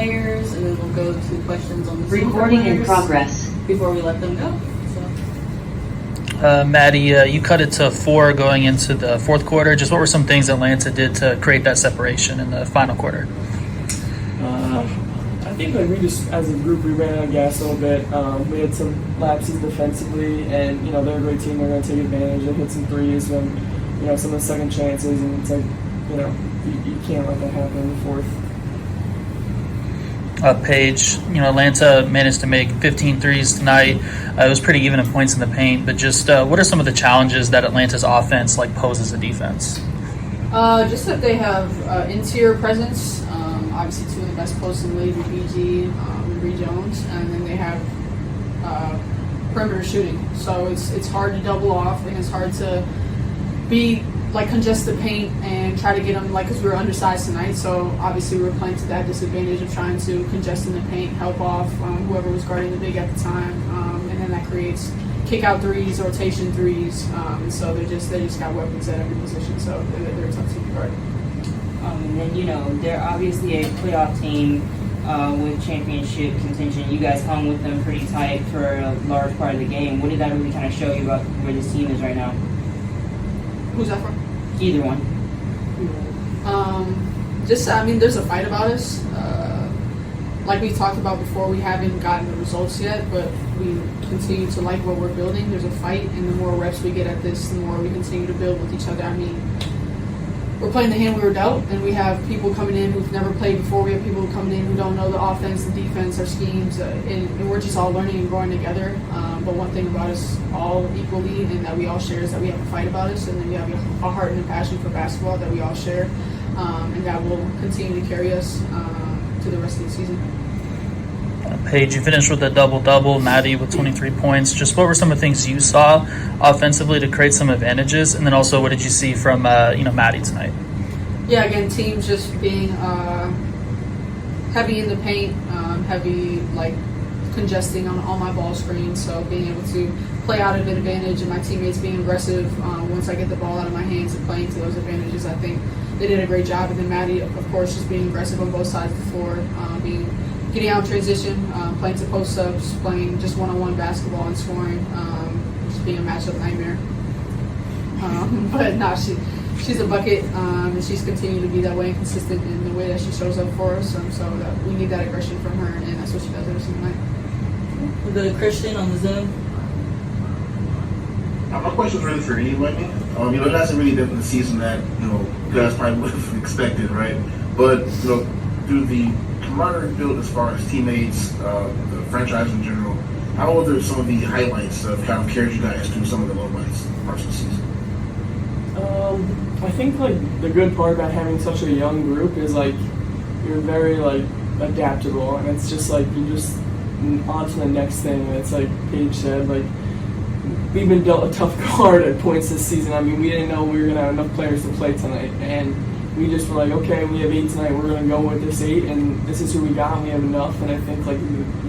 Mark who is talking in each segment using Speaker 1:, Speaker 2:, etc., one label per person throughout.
Speaker 1: players, and then we'll go to questions on the Zoom for
Speaker 2: Recording in
Speaker 1: players
Speaker 2: progress.
Speaker 1: before we let them go.
Speaker 3: Maddy, you cut it to 4 going into the fourth quarter. Just what were some things Atlanta did to create that separation in the final quarter?
Speaker 4: I think we just, as a group, we ran out of gas a little bit. We had some lapses defensively, and they're a great team. They're going to take advantage. They hit some threes when some of the second chances, and it's like you can't let that happen in the fourth.
Speaker 3: Paige, Atlanta managed to make 15 threes tonight. It was pretty even in points in the paint, but just what are some of the challenges that Atlanta's offense poses a defense?
Speaker 5: Just that they have interior presence. Obviously, two of the best posts in the league with BG and Bree Jones, and then they have perimeter shooting. So it's hard to double off, and it's hard to be congest the paint and try to get them because we were undersized tonight. So obviously we were playing to that disadvantage of trying to congest in the paint, help off whoever was guarding the big at the time, and then that creates kick out threes, rotation threes, and so they just got weapons at every position. So they're a tough team to guard.
Speaker 2: And they're obviously a playoff team with championship contention. You guys hung with them pretty tight for a large part of the game. What did that really kind of show you about where this team is right now?
Speaker 5: Who's that from?
Speaker 2: Either one.
Speaker 5: There's a fight about us. Like we talked about before, we haven't gotten the results yet, but we continue to like what we're building. There's a fight, and the more reps we get at this, the more we continue to build with each other. We're playing the hand we were dealt, and we have people coming in who've never played before. We have people coming in who don't know the offense, the defense, our schemes, and we're just all learning and growing together. But one thing about us all equally, and that we all share, is that we have a fight about us, and then we have a heart and a passion for basketball that we all share, and that will continue to carry us to the rest of the season.
Speaker 3: Paige, you finished with a double-double. Maddy with 23 points. Just what were some of the things you saw offensively to create some advantages? And then also, what did you see from Maddy tonight?
Speaker 5: Yeah, again, teams just being heavy in the paint, heavy, congesting on my ball screen. So being able to play out of an advantage, and my teammates being aggressive once I get the ball out of my hands and playing to those advantages. I think they did a great job. And then Maddy, of course, just being aggressive on both sides of the floor, getting out in transition, playing to post-ups, playing just one-on-one basketball and scoring, just being a matchup nightmare. But no, she's a bucket, and she's continued to be that way and consistent in the way that she shows up for us. So that we need that aggression from her, and that's what she does every single night.
Speaker 1: We'll go to Christian on the Zoom.
Speaker 6: My question is really for anybody. It hasn't really been the season that you guys probably would have expected, right? But through the camaraderie built as far as teammates, the franchise in general, how are some of the highlights of kind of carried you guys through some of the low lights parts of the season?
Speaker 4: I think the good part about having such a young group is you're very adaptable, and it's just you just on to the next thing. And it's like Paige said, we've been dealt a tough card at points this season. We didn't know we were gonna have enough players to play tonight, and we just were okay, we have 8 tonight, we're going to go with this 8, and this is who we got, and we have enough. And I think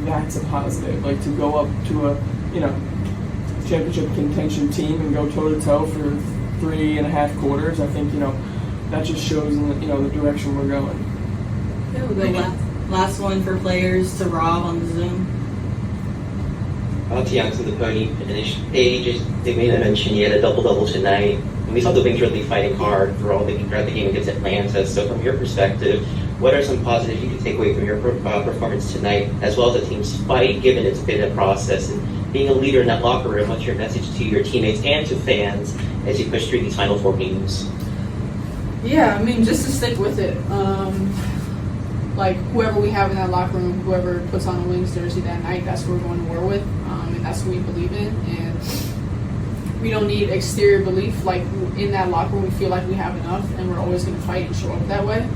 Speaker 4: that's a positive, to go up to a championship contention team and go toe to toe for 3.5 quarters. I think that just shows in the direction we're going.
Speaker 1: Okay, we'll go last one for players to Rob on the Zoom.
Speaker 7: To answer the podium finish, Paige, they made a mention you had a double-double tonight. And we saw the Wings really fighting hard throughout the game against Atlanta. So from your perspective, what are some positives you can take away from your performance tonight, as well as the team's fight, given it's been a process? And being a leader in that locker room, what's your message to your teammates and to fans as you push through these final 4 games?
Speaker 5: Yeah, just to stick with it. Whoever we have in that locker room, whoever puts on a Wings jersey that night, that's who we're going to war with, and that's what we believe in. And we don't need exterior belief. In that locker room, we feel like we have enough, and we're always going to fight and show up that way.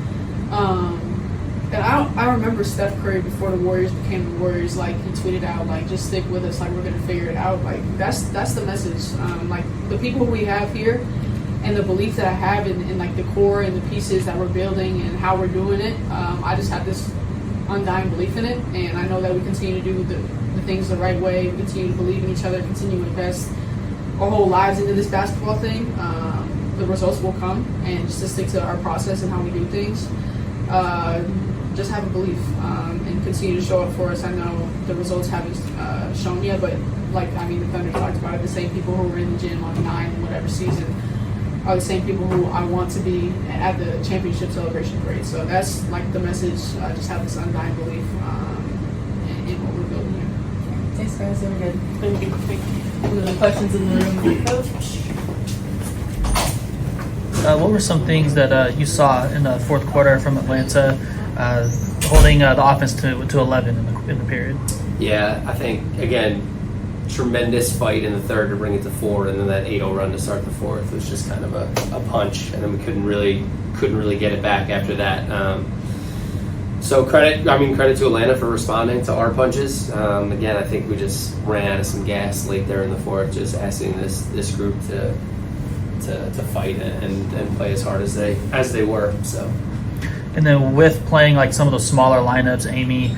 Speaker 5: And I remember Steph Curry before the Warriors became the Warriors. He tweeted out, just stick with us. We're going to figure it out. That's the message. The people who we have here, and the belief that I have in the core and the pieces that we're building and how we're doing it, I just have this undying belief in it, and I know that we continue to do the things the right way. We continue to believe in each other, continue to invest our whole lives into this basketball thing. The results will come, and just to stick to our process and how we do things. just have a belief and continue to show up for us. I know the results haven't shown yet, but the Thunder talked about it. The same people who were in the gym on 9 whatever season are the same people who I want to be at the championship celebration parade. So that's the message. Just have this undying belief in what we're building here.
Speaker 1: Thanks, guys. They were good.
Speaker 5: Thank you. Thank you.
Speaker 1: Any questions in the room? Coach?
Speaker 3: What were some things that you saw in the fourth quarter from Atlanta, holding the offense to 11 in the period?
Speaker 8: Yeah, I think, again, tremendous fight in the third to bring it to 4, and then that 8-0 run to start the fourth was just kind of a punch, and then we couldn't really get it back after that. So credit to Atlanta for responding to our punches. Again, I think we just ran out of some gas late there in the fourth, just asking this group to fight and play as hard as they were. So.
Speaker 3: And then with playing some of those smaller lineups, Amy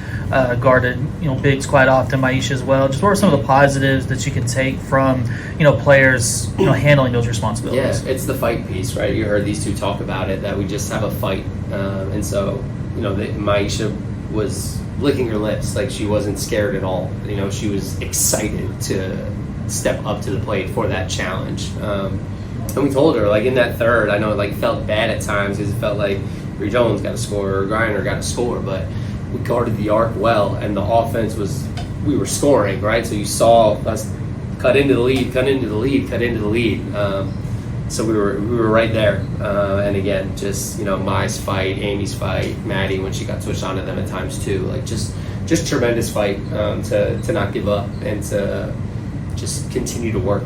Speaker 3: guarded bigs quite often, Maisha as well. Just what are some of the positives that you can take from players handling those responsibilities?
Speaker 8: Yeah, it's the fight piece, right? You heard these two talk about it, that we just have a fight, and so Maisha was licking her lips, she wasn't scared at all. She was excited to step up to the plate for that challenge. And we told her, in that third, I know it felt bad at times because it felt like Bree Jones got a score or Griner got a score, but we guarded the arc well, and the offense we were scoring, right? So you saw us cut into the lead. So we were right there. And again, just, Mai's fight, Amy's fight, Maddy when she got switched onto them at times too. Just tremendous fight to not give up and to just continue to work.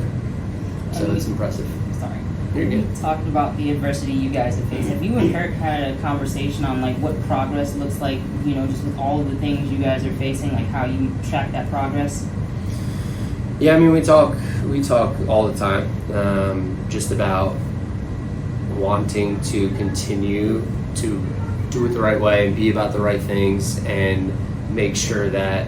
Speaker 8: So it's impressive.
Speaker 2: Sorry.
Speaker 8: You're good.
Speaker 2: You talked about the adversity you guys have faced. Have you and Kurt had a conversation on what progress looks like, just with all of the things you guys are facing, how you track that progress?
Speaker 8: Yeah, we talk all the time, just about wanting to continue to do it the right way and be about the right things and make sure that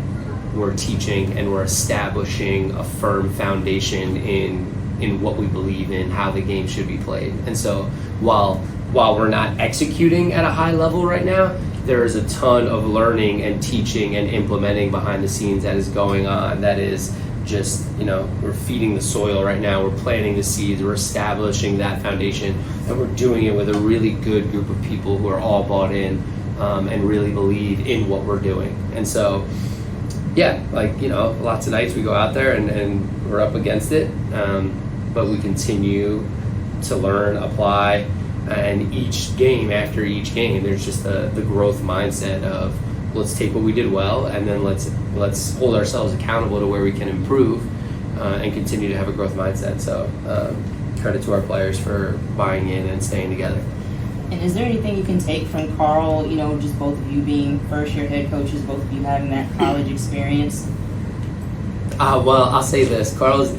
Speaker 8: we're teaching and we're establishing a firm foundation in what we believe in, how the game should be played. And so while we're not executing at a high level right now, there is a ton of learning and teaching and implementing behind the scenes that is going on. That is just, we're feeding the soil right now, we're planting the seeds, we're establishing that foundation, and we're doing it with a really good group of people who are all bought in and really believe in what we're doing. And so, yeah, lots of nights we go out there and we're up against it, but we continue to learn, apply, and each game after each game, there's just the growth mindset of let's take what we did well and then let's hold ourselves accountable to where we can improve and continue to have a growth mindset. So credit to our players for buying in and staying together.
Speaker 2: And is there anything you can take from Carl, just both of you being first-year head coaches, both of you having that college experience?
Speaker 8: Well, I'll say this. Carl is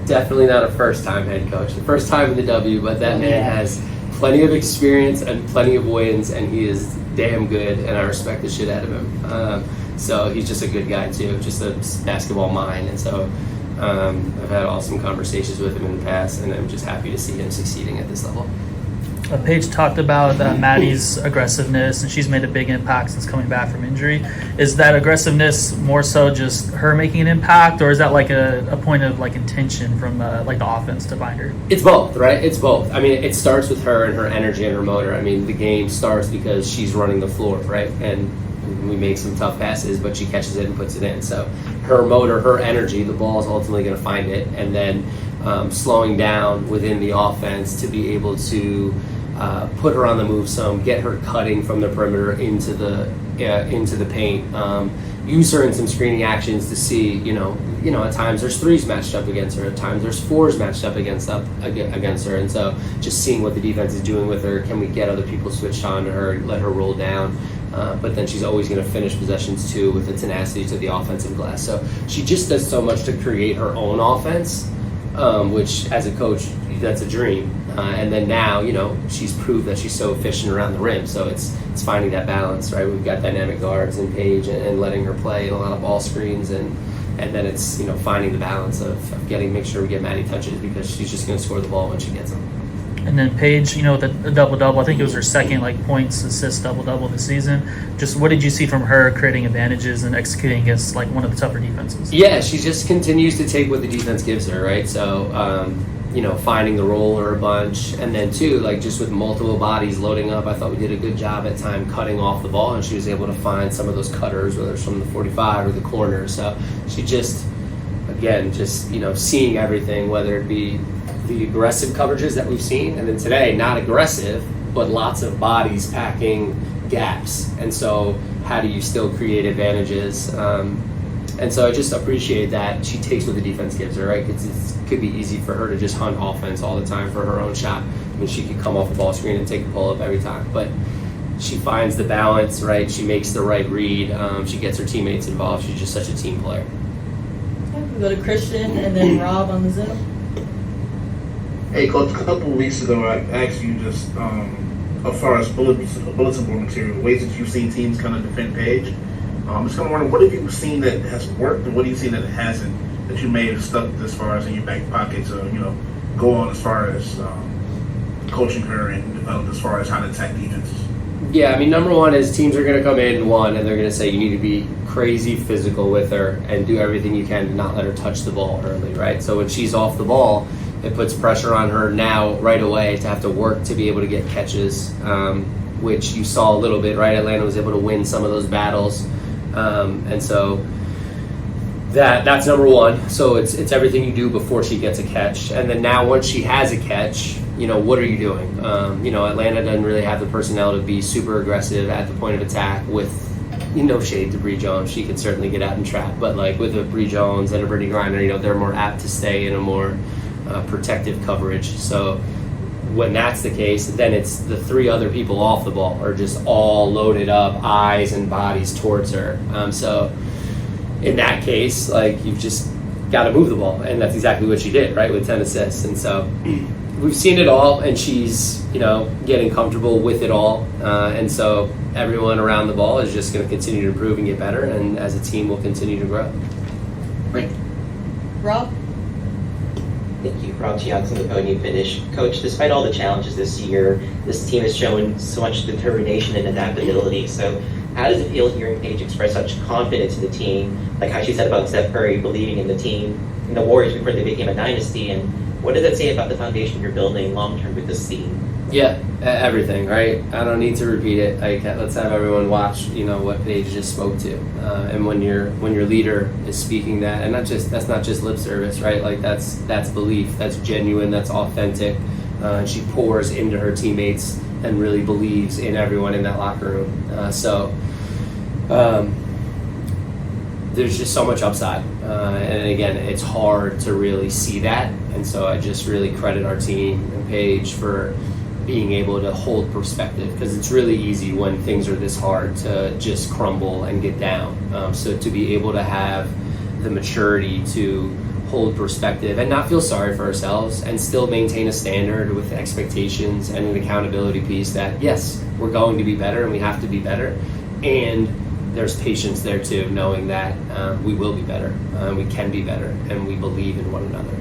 Speaker 8: definitely not a first-time head coach. The first time in the W, but that man has plenty of experience and plenty of wins, and he is damn good, and I respect the shit out of him. So he's just a good guy, too, just a basketball mind. And so I've had awesome conversations with him in the past, and I'm just happy to see him succeeding at this level.
Speaker 3: Paige talked about Maddy's aggressiveness, and she's made a big impact since coming back from injury. Is that aggressiveness more so just her making an impact, or is that a point of intention from the offense to bind her?
Speaker 8: It's both, right? It's both. It starts with her and her energy and her motor. The game starts because she's running the floor, right? And we make some tough passes, but she catches it and puts it in. So her motor, her energy, the ball is ultimately going to find it, and then slowing down within the offense to be able to put her on the move some, get her cutting from the perimeter into the paint, use her in some screening actions to see, at times there's threes matched up against her, at times there's fours matched up against her, and so just seeing what the defense is doing with her, can we get other people switched on to her, let her roll down, but then she's always going to finish possessions too with the tenacity to the offensive glass. So she just does so much to create her own offense, which as a coach, that's a dream. And then now, she's proved that she's so efficient around the rim. So it's finding that balance, right? We've got dynamic guards and Paige and letting her play a lot of ball screens, and then it's finding the balance of make sure we get Maddy touches because she's just going to score the ball when she gets them.
Speaker 3: And then Paige, with a double-double. I think it was her second points, assists, double-double this season. Just what did you see from her creating advantages and executing against one of the tougher defenses?
Speaker 8: Yeah, she just continues to take what the defense gives her, right? So, finding the roller a bunch. And then, too, just with multiple bodies loading up, I thought we did a good job at time cutting off the ball, and she was able to find some of those cutters, whether it's from the 45 or the corner. So she just, again, seeing everything, whether it be the aggressive coverages that we've seen, and then today, not aggressive, but lots of bodies packing gaps. And so how do you still create advantages? And so I just appreciate that she takes what the defense gives her, right? Because it could be easy for her to just hunt offense all the time for her own shot. I mean, she could come off the ball screen and take the pull-up every time. But she finds the balance, right? She makes the right read. She gets her teammates involved. She's just such a team player.
Speaker 1: We'll go to Christian and then Rob on the Zoom.
Speaker 6: Hey, Coach, a couple of weeks ago, I asked you just as far as bulletin board material, ways that you've seen teams kind of defend Paige. I'm just kind of wondering, what have you seen that has worked, and what have you seen that hasn't, that you may have stuck as far as in your back pocket to, go on as far as coaching her and develop as far as how to attack defenses?
Speaker 8: Yeah, I mean, number one is teams are going to come in, and they're going to say you need to be crazy physical with her and do everything you can to not let her touch the ball early, right? So when she's off the ball, it puts pressure on her now right away to have to work to be able to get catches, which you saw a little bit, right? Atlanta was able to win some of those battles. And so that's number one. So it's everything you do before she gets a catch. And then now once she has a catch, what are you doing? Atlanta doesn't really have the personnel to be super aggressive at the point of attack with, shade to Bree Jones. She can certainly get out and trap. But with a Bree Jones and a Brittany Griner, they're more apt to stay in a more protective coverage. So when that's the case, then it's the three other people off the ball are just all loaded up, eyes and bodies towards her. So in that case, you've just got to move the ball, and that's exactly what she did, right, with 10 assists. And so we've seen it all, and she's getting comfortable with it all. And so everyone around the ball is just going to continue to improve and get better, and as a team, we'll continue to grow.
Speaker 1: Great. Rob?
Speaker 7: Thank you. Rob Chiax on the podium finish. Coach, despite all the challenges this year, this team has shown so much determination and adaptability. So how does it feel hearing Paige express such confidence in the team, like how she said about Steph Curry believing in the team, in the Warriors before they became a dynasty? And what does that say about the foundation you're building long-term with this team?
Speaker 8: Yeah, everything, right? I don't need to repeat it. Let's have everyone watch, what Paige just spoke to, and when your leader is speaking that, and that's not just lip service, right? That's belief, that's genuine, that's authentic. She pours into her teammates and really believes in everyone in that locker room. There's just so much upside, and again, it's hard to really see that, and so I just really credit our team and Paige for being able to hold perspective, because it's really easy when things are this hard to just crumble and get down. So to be able to have the maturity to hold perspective and not feel sorry for ourselves and still maintain a standard with expectations and an accountability piece that, yes, we're going to be better and we have to be better. And there's patience there too, knowing that we will be better, we can be better, and we believe in one another.